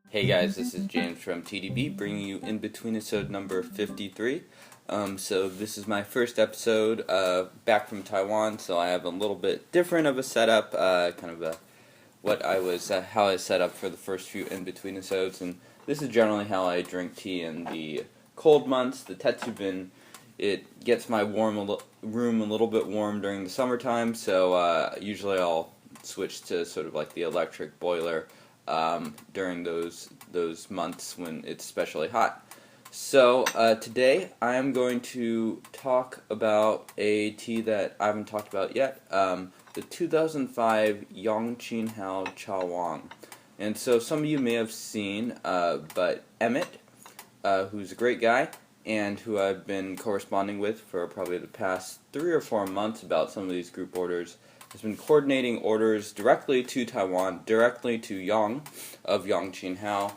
Hey guys, this is James from TeaDB, bringing you InBetweenIsode number 53. So this is my first episode back from Taiwan, so I have a little bit different of a setup, how I set up for the first few InBetweenIsodes, and this is generally how I drink tea in the cold months. The Tetsubin, it gets my room a little bit warm during the summertime, so usually I'll switch to sort of like the electric boiler during those months when it's especially hot. So today I am going to talk about a tea that I haven't talked about yet, the 2005 YangQing Hao ChaWang. And so some of you may have seen, but Emmett, who's a great guy and who I've been corresponding with for probably the past 3 or 4 months about some of these group orders, has been coordinating orders directly to Taiwan, directly to Yang of YangQing Hao,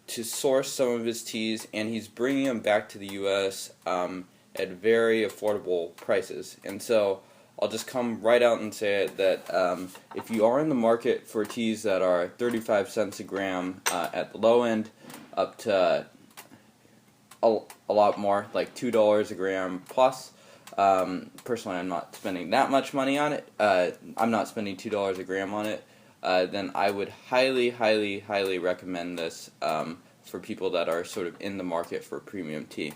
to source some of his teas, and he's bringing them back to the U.S. At very affordable prices. And so I'll just come right out and say it that if you are in the market for teas that are 35 cents a gram at the low end, up to a lot more, like $2 a gram plus. Personally, I'm not spending that much money on it. I'm not spending $2 a gram on it. Then I would highly, highly, highly recommend this for people that are sort of in the market for premium tea.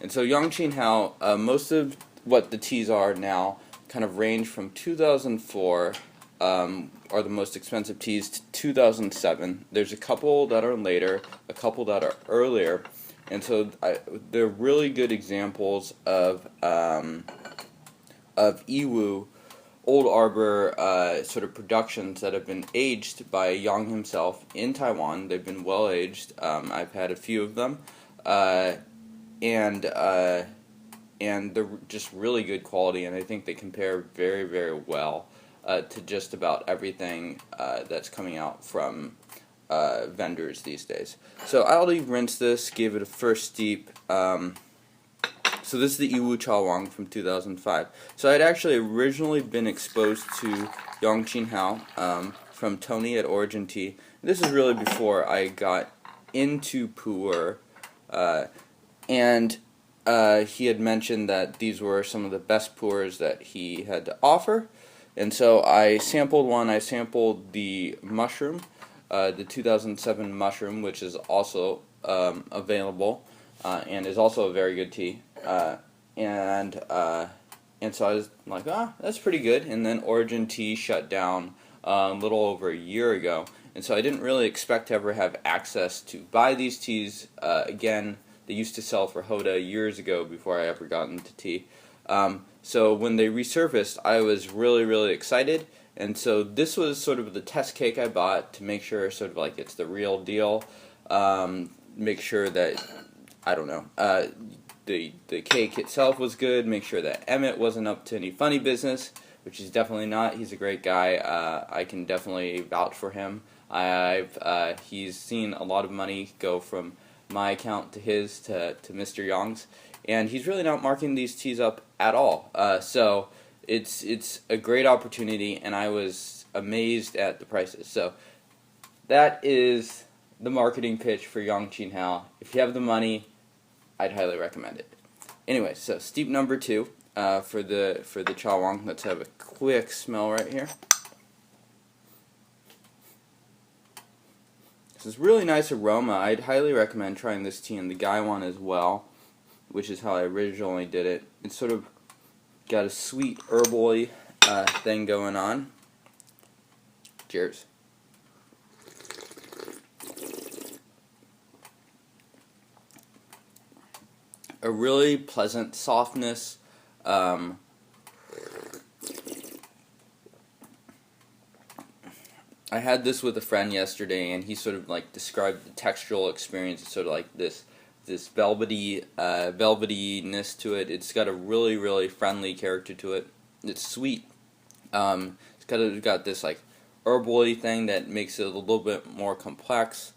And so YangQing Hao, most of what the teas are now kind of range from 2004, are the most expensive teas, to 2007. There's a couple that are later, a couple that are earlier. And so they're really good examples of Yiwu, Old Arbor sort of productions that have been aged by Yang himself in Taiwan. They've been well aged. I've had a few of them, and they're just really good quality. And I think they compare very, very well to just about everything that's coming out from vendors these days. So I already rinsed this, gave it a first steep. So this is the Yiwu ChaWang from 2005. So I'd actually originally been exposed to YangQing Hao from Tony at Origin Tea. This is really before I got into Pu'erh, and he had mentioned that these were some of the best Pu'erhs that he had to offer. And so I sampled one. I sampled the mushroom, the 2007 mushroom, which is also available and is also a very good tea. And so I was like, that's pretty good. And then Origin Tea shut down a little over a year ago, and so I didn't really expect to ever have access to buy these teas again. They used to sell for Hoda years ago before I ever got into tea. So when they resurfaced, I was really, really excited. And so this was sort of the test cake I bought to make sure sort of like it's the real deal. Make sure that, I don't know, the cake itself was good. Make sure that Emmett wasn't up to any funny business, which he's definitely not. He's a great guy. I can definitely vouch for him. He's seen a lot of money go from my account to his to Mr. Yang's, and he's really not marking these teas up at all. So it's a great opportunity, and I was amazed at the prices. So that is the marketing pitch for YangQing Hao. If you have the money, I'd highly recommend it. Anyway, so steep number 2 for the ChaWang. Let's have a quick smell right here. This is really nice aroma. I'd highly recommend trying this tea in the Gaiwan as well, which is how I originally did it. It's sort of got a sweet herbal thing going on. Cheers. A really pleasant softness. I had this with a friend yesterday, and he sort of like described the textural experience. It's sort of like this velvetyness to it. It's got a really, really friendly character to it. It's sweet. It's got this like herbal thing that makes it a little bit more complex.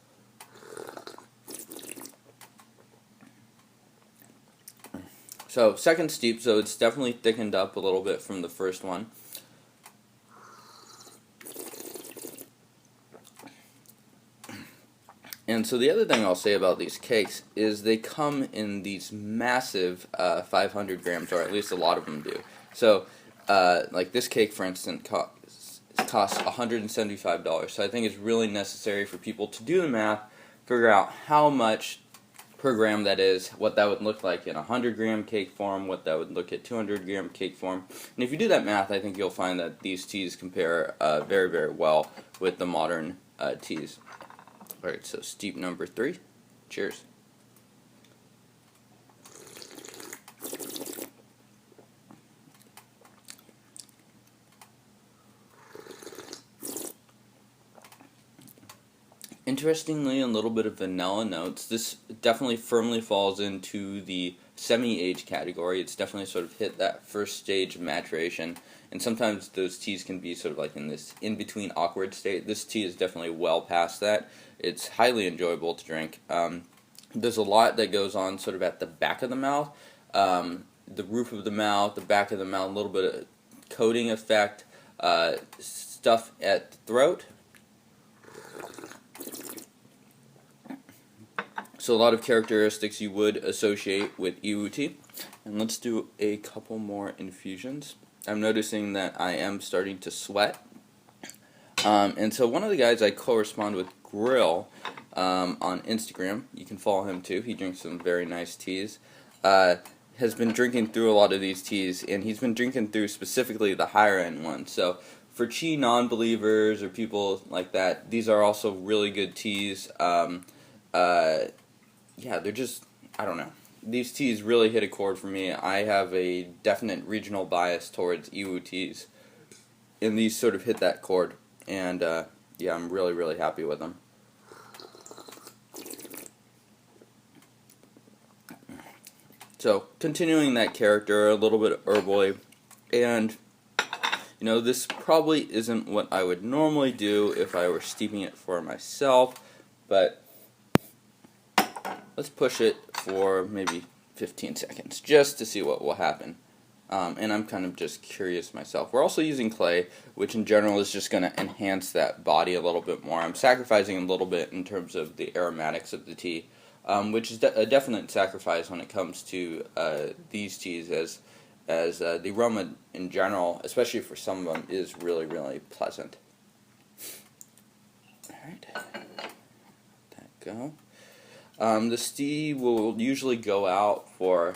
So second steep, so it's definitely thickened up a little bit from the first one. And so the other thing I'll say about these cakes is they come in these massive 500 grams, or at least a lot of them do. So, like this cake, for instance, costs $175. So I think it's really necessary for people to do the math, figure out how much per gram that is, what that would look like in a 100-gram cake form, what that would look at 200-gram cake form. And if you do that math, I think you'll find that these teas compare very, very well with the modern teas. Alright, so steep number 3. Cheers. Interestingly, a little bit of vanilla notes. This definitely firmly falls into the semi-age category. It's definitely sort of hit that first stage of maturation, and sometimes those teas can be sort of like in this in-between awkward state. This tea is definitely well past that. It's highly enjoyable to drink. There's a lot that goes on sort of at the back of the mouth, the roof of the mouth, the back of the mouth, a little bit of coating effect, stuff at the throat. So a lot of characteristics you would associate with Yiwu tea. And let's do a couple more infusions. I'm noticing that I am starting to sweat. And so one of the guys I correspond with, Grill, on Instagram, you can follow him too, he drinks some very nice teas, has been drinking through a lot of these teas, and he's been drinking through specifically the higher end ones. So for chi non-believers or people like that, these are also really good teas. Yeah, they're just, I don't know. These teas really hit a chord for me. I have a definite regional bias towards Yiwu teas, and these sort of hit that chord. And yeah, I'm really, really happy with them. So, continuing that character, a little bit herbally, and you know, this probably isn't what I would normally do if I were steeping it for myself, but let's push it for maybe 15 seconds just to see what will happen. And I'm kind of just curious myself. We're also using clay, which in general is just going to enhance that body a little bit more. I'm sacrificing a little bit in terms of the aromatics of the tea, which is a definite sacrifice when it comes to these teas, as the aroma in general, especially for some of them, is really, really pleasant. Alright, let that go. This tea will usually go out for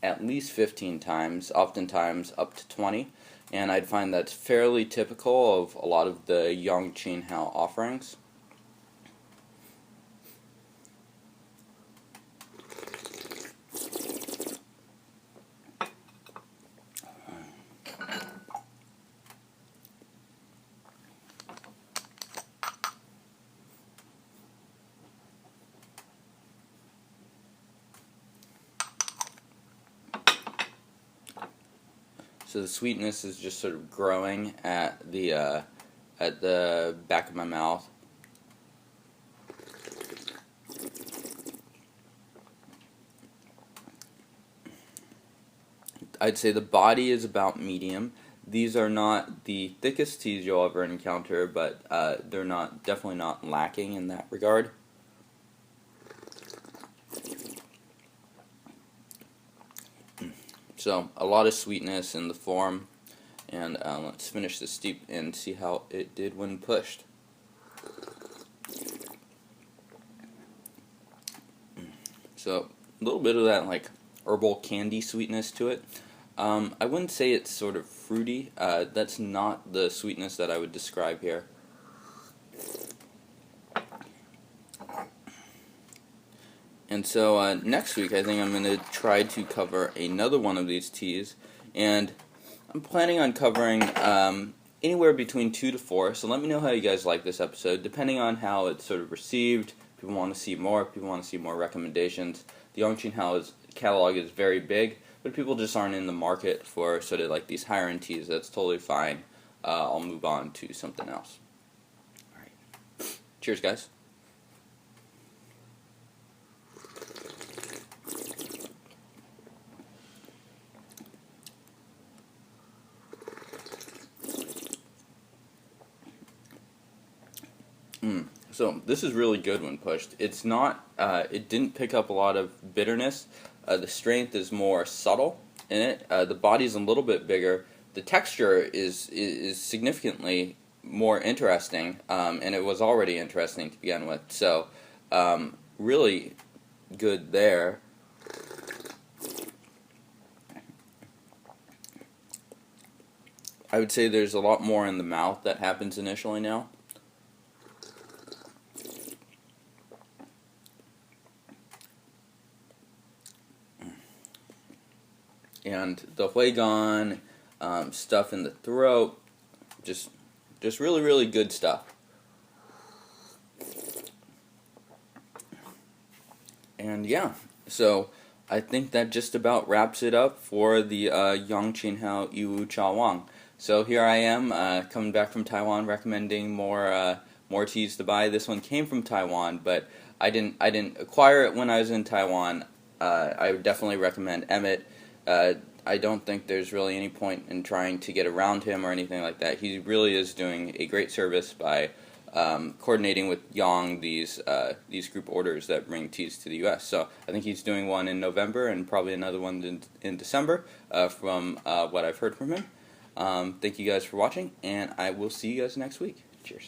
at least 15 times, oftentimes up to 20, and I'd find that's fairly typical of a lot of the YangQing Hao offerings. So the sweetness is just sort of growing at the back of my mouth. I'd say the body is about medium. These are not the thickest teas you'll ever encounter, but they're definitely not lacking in that regard. So, a lot of sweetness in the form, and let's finish this steep and see how it did when pushed. So, a little bit of that like herbal candy sweetness to it. I wouldn't say it's sort of fruity. That's not the sweetness that I would describe here. And so next week I think I'm going to try to cover another one of these teas, and I'm planning on covering anywhere between 2 to 4, so let me know how you guys like this episode, depending on how it's sort of received. People want to see more, people want to see more recommendations. The YangQing Hao's catalog is very big, but people just aren't in the market for sort of like these higher end teas. That's totally fine. I'll move on to something else. Alright. Cheers, guys. So this is really good when pushed. It's not. It didn't pick up a lot of bitterness. The strength is more subtle in it. The body's a little bit bigger. The texture is significantly more interesting, and it was already interesting to begin with. So really good there. I would say there's a lot more in the mouth that happens initially now. And the Huigan, stuff in the throat, just really, really good stuff. And yeah, so I think that just about wraps it up for the YangQing Hao Yiwu ChaWang. So here I am, coming back from Taiwan, recommending more teas to buy. This one came from Taiwan, but I didn't acquire it when I was in Taiwan. I would definitely recommend Emmett. I don't think there's really any point in trying to get around him or anything like that. He really is doing a great service by coordinating with Yang these group orders that bring teas to the U.S. So I think he's doing one in November and probably another one in December from what I've heard from him. Thank you guys for watching, and I will see you guys next week. Cheers.